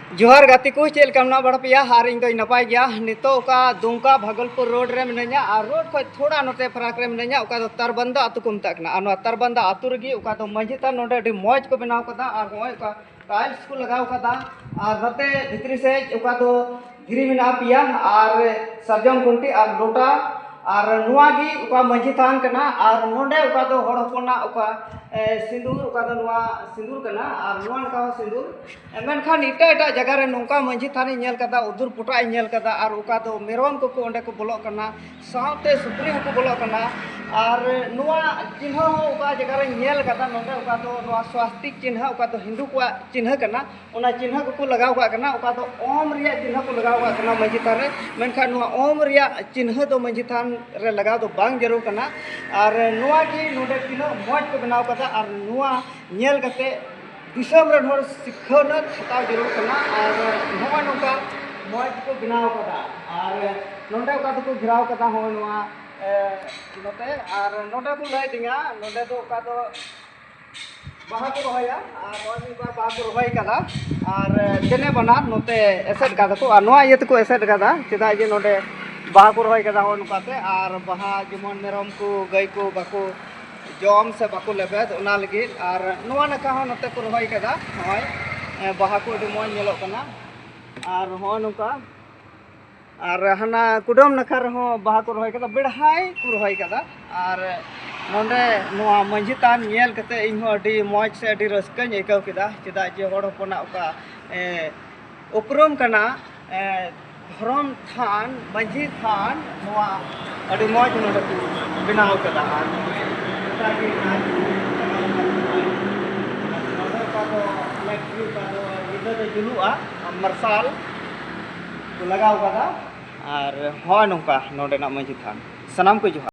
जोहार गाती को चेल कामना बड़ा पिया हार इन नपाय गया नितो का दुमका भागलपुर रोड रे मिनया और रोड खो थोड़ा नोते फराक रे मिनया उका दो तरबंदा आतु को मता कना अनो तरबंदा आतु रगी उका दो मंजिता नोडे अडी मौज को बनाव कदा और होय का टाइल्स को लगाव कदा और नते भितरी से उका दो गिरी मिना पिया और सरजम कुंटी और लोटा और नुआगी उका मंजी थान कना और नोडे उका दो हड़ होपना उका सिंदूर उका दो नुआ सिंदूर कना और नुआ का सिंदूर मेनखान इटा इटा जगह रे नोंका मंजी थानी नेल कदा उदुर पुटा नेल कदा और उका दो मेरम को ओंडे को बोलो कना साथे सुप्री को बोलो कना और नुआ चिन्ह उका जगह रे नेल कदा नोंडे उका दो नुआ स्वास्तिक चिन्ह उका दो हिंदू को चिन्ह कना ओना चिन्ह को लगाव का कना उका दो ओम रिया चिन्ह को लगाव का कना मंजी थान रे मेनखान नुआ ओम रिया चिन्ह दो मंजी थान रे लगाव दो बांग जरूर कना और नुआ की नोडे तीनो मौज को बनाव कदा और नुआ नेल कते दिसम रे हर सिखन हताव जरूर कना और नोवा नोका मौज को बनाव कदा और नोडे उका दो को घिराव कदा हो नुआ नोते और नोडे को लय दिंगा नोडे दो उका दो बाहा को रोया और नोनी बा बाहा को रोय कदा और देने बना नोते एसेट कदा को और नुआ ये को एसेट कदा चेदा जे नोडे बाहा को रोय कदा हो नुकाते और बाहा जेमन मेरम को गाय को बाको जम से बाको लेबेद ओना लगी और नुआ नका हो नते को रोय कदा होय बाहा को अडी मोय नेलो कना और हो नुका और हना कुडम नखा रहो बाहा को रोय कदा बेढ़ाई को रोय कदा और नोंडे नुआ मंजी तान नेल कते इन हो अडी मौज से अडी रस्कन एकाव केदा चेदा जे हड़ होपना उका उपरम कना धर्म थान मंजी थान नुआ अडी मौज नोंडे को बनाव कदा जुलुआ मरसाल को लगाव कदा और हो नौका नोंडेना मंजी थान सनाम को जोहार।